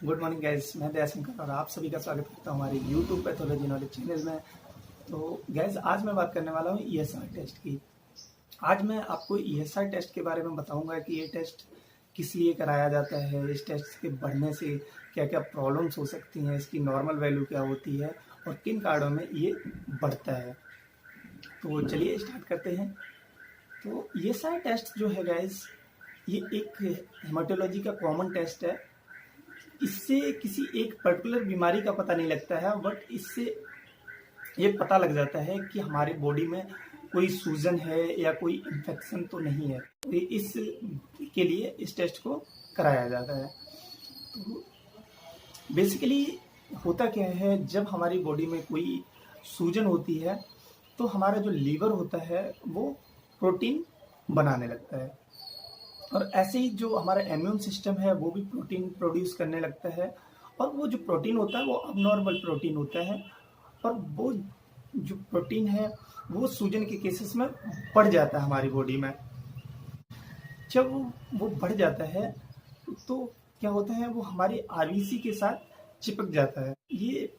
Good morning guys, मैं दयाशंकर और आप सभी का स्वागत करता हूँ हमारे यूट्यूब पैथोलॉजी नॉलेज चैनल में। तो गाइस, आज मैं बात करने वाला हूँ ईएसआर टेस्ट की। आज मैं आपको ईएसआर टेस्ट के बारे में बताऊंगा कि ये टेस्ट किस लिए कराया जाता है, इस टेस्ट के बढ़ने से क्या क्या प्रॉब्लम्स हो सकती हैं, इसकी नॉर्मल वैल्यू क्या होती है और किन कारणों में ये बढ़ता है। तो चलिए स्टार्ट करते हैं। तो ईएसआर टेस्ट जो है गाइस, ये एक हेमाटोलॉजी का कॉमन टेस्ट है। इससे किसी एक पर्टिकुलर बीमारी का पता नहीं लगता है, बट इससे ये पता लग जाता है कि हमारी बॉडी में कोई सूजन है या कोई इन्फेक्शन तो नहीं है। तो इस के लिए इस टेस्ट को कराया जाता है। तो बेसिकली होता क्या है, जब हमारी बॉडी में कोई सूजन होती है तो हमारा जो लीवर होता है वो प्रोटीन बनाने लगता है, और ऐसे ही जो हमारा इम्यून सिस्टम है वो भी प्रोटीन प्रोड्यूस करने लगता है। और वो जो प्रोटीन होता है वो अबनॉर्मल प्रोटीन होता है, और वो जो प्रोटीन है वो सूजन के केसेस में बढ़ जाता है हमारी बॉडी में। जब वो बढ़ जाता है तो क्या होता है, वो हमारे आरबीसी के साथ चिपक जाता है। ये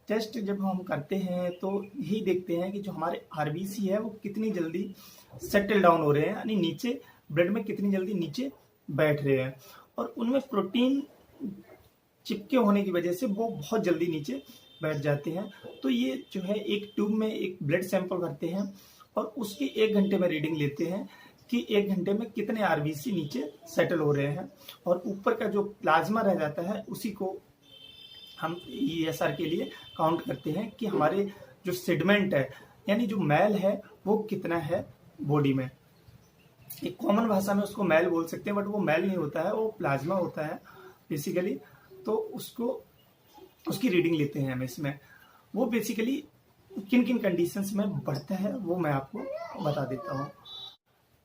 टेस्ट जब हम करते हैं तो यही देखते हैं कि जो हमारे आरबीसी है वो कितनी जल्दी सेटल डाउन हो रहे हैं, यानी नीचे ब्लड में कितनी जल्दी नीचे बैठ रहे हैं, और उनमें प्रोटीन चिपके होने की वजह से वो बहुत जल्दी नीचे बैठ जाते हैं। तो ये जो है एक ट्यूब में एक ब्लड सैंपल भरते हैं और उसकी 1 घंटे में रीडिंग लेते हैं कि 1 घंटे में कितने आरबीसी नीचे सेटल हो रहे हैं, और ऊपर का जो प्लाज्मा रह जाता है उसी को हम ईएसआर के लिए काउंट करते हैं कि हमारे जो सेडिमेंट है यानी जो मैल है वो कितना है बॉडी में। एक कॉमन भाषा में उसको मैल बोल सकते हैं, बट वो मैल नहीं होता है, वो प्लाज्मा होता है बेसिकली। तो उसको उसकी रीडिंग लेते हैं हम इसमें। वो बेसिकली किन किन कंडीशंस में बढ़ता है वो मैं आपको बता देता हूँ।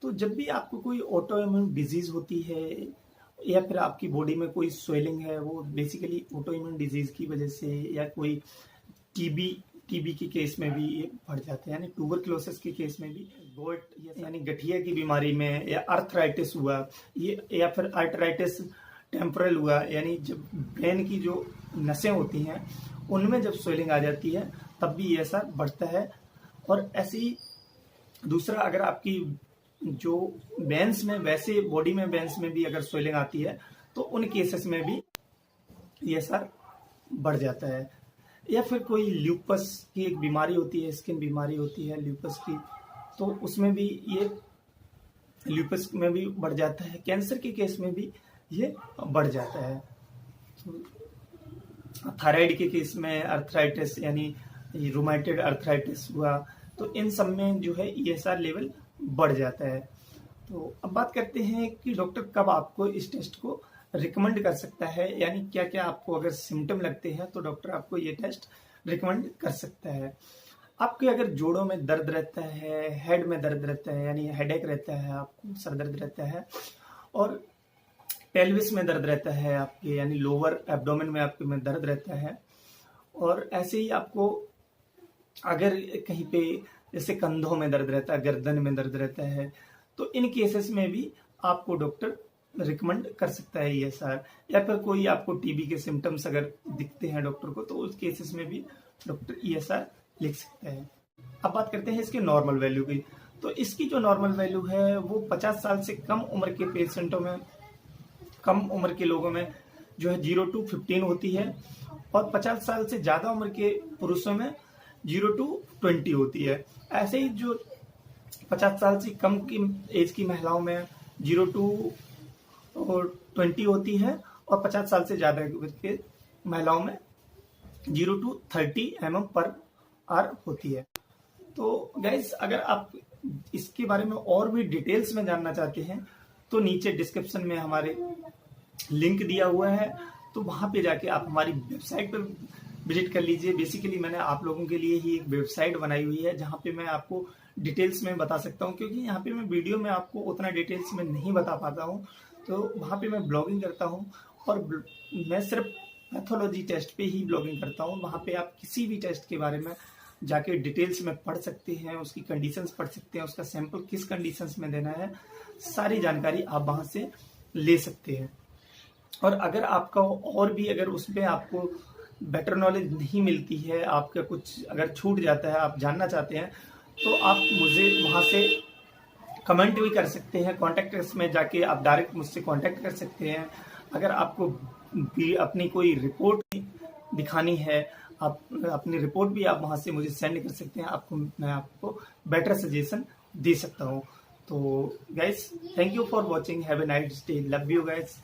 तो जब भी आपको कोई ऑटो इम्यून डिजीज होती है या फिर आपकी बॉडी में कोई स्वेलिंग है, वो बेसिकली ऑटो इम्यून डिजीज की वजह से, या कोई टीबी के केस में भी ये बढ़ जाते हैं, यानी ट्यूबरक्लोसिस के केस में भी, गोट यानी गठिया की बीमारी में, या अर्थराइटिस हुआ ये, या फिर आर्थराइटिस टेम्पोरल हुआ, यानी जब ब्रेन की जो नसें होती हैं उनमें जब स्वेलिंग आ जाती है तब भी ये ऐसा बढ़ता है। और ऐसे ही दूसरा, अगर आपकी जो वेन्स में, वैसे बॉडी में वेन्स में भी अगर स्वेलिंग आती है तो उन केसेस में भी ये सर बढ़ जाता है। या फिर कोई ल्यूपस की एक बीमारी होती है, स्किन बीमारी होती है ल्यूपस की, तो उसमें भी ये ल्यूपस में भी बढ़ जाता है। कैंसर के केस में भी ये बढ़ जाता है। थायराइड के केस में अर्थराइटिस यानी रूमेटॉइड अर्थराइटिस हुआ, तो इन सब में जो है ईएसआर लेवल बढ़ जाता है। तो अब बात करते हैं कि डॉक्टर कब आपको इस टेस्ट को रिकमेंड कर सकता है, यानी क्या क्या आपको अगर सिम्टम लगते हैं तो डॉक्टर आपको ये टेस्ट रिकमेंड कर सकता है। आपके अगर जोड़ों में दर्द रहता है, हेड में दर्द रहता है यानी हेडेक रहता है, आपको सर दर्द रहता है, और पेल्विस में दर्द रहता है आपके, यानी लोअर एब्डोमेन में आपके में दर्द रहता है, और ऐसे ही आपको अगर कहीं पे जैसे कंधों में दर्द रहता है, गर्दन में दर्द रहता है, तो इन केसेस में भी आपको डॉक्टर रिकमेंड कर सकता है ईएसआर। या फिर कोई आपको टीबी के सिम्टम्स अगर दिखते हैं डॉक्टर को, तो उस केसेस में भी डॉक्टर ईएसआर लिख सकता है। अब बात करते हैं इसके नॉर्मल वैल्यू की। तो इसकी जो नॉर्मल वैल्यू है वो 50 साल से कम उम्र के पेशेंटों में, कम उम्र के लोगों में जो है 0 to 15 होती है, और 50 साल से ज्यादा उम्र के पुरुषों में 0 to 20 होती है। ऐसे ही जो 50 साल से कम की एज की महिलाओं में 0 to 20 होती है, और 50 साल से ज्यादा के महिलाओं में 0 to 30 mm/h होती है। तो गाइस, अगर आप इसके बारे में और भी डिटेल्स में जानना चाहते हैं तो नीचे डिस्क्रिप्शन में हमारे लिंक दिया हुआ है, तो वहां पे जाके आप हमारी वेबसाइट पर विजिट कर लीजिए। बेसिकली मैंने आप लोगों के लिए ही एक वेबसाइट बनाई हुई है जहां पे मैं आपको डिटेल्स में बता सकता हूं, क्योंकि यहाँ पे मैं वीडियो में आपको उतना डिटेल्स में नहीं बता पाता हूं। तो वहां पे मैं ब्लॉगिंग करता हूं, और मैं सिर्फ पैथोलॉजी टेस्ट पे ही ब्लॉगिंग करता हूं। वहां पे आप किसी भी टेस्ट के बारे में जाके डिटेल्स में पढ़ सकते हैं, उसकी कंडीशंस पढ़ सकते हैं, उसका सैंपल किस कंडीशंस में देना है, सारी जानकारी आप वहां से ले सकते हैं। और अगर आपका और भी अगर उसमें आपको बेटर नॉलेज नहीं मिलती है, आपका कुछ अगर छूट जाता है, आप जानना चाहते हैं, तो आप मुझे वहाँ से कमेंट भी कर सकते हैं। कॉन्टैक्ट अस में जाके आप डायरेक्ट मुझसे कॉन्टैक्ट कर सकते हैं। अगर आपको भी अपनी कोई रिपोर्ट दिखानी है, आप अपनी रिपोर्ट भी आप वहाँ से मुझे सेंड कर सकते हैं। मैं आपको बेटर सजेशन दे सकता हूँ। तो guys, thank you for watching, have a nice day, love you guys.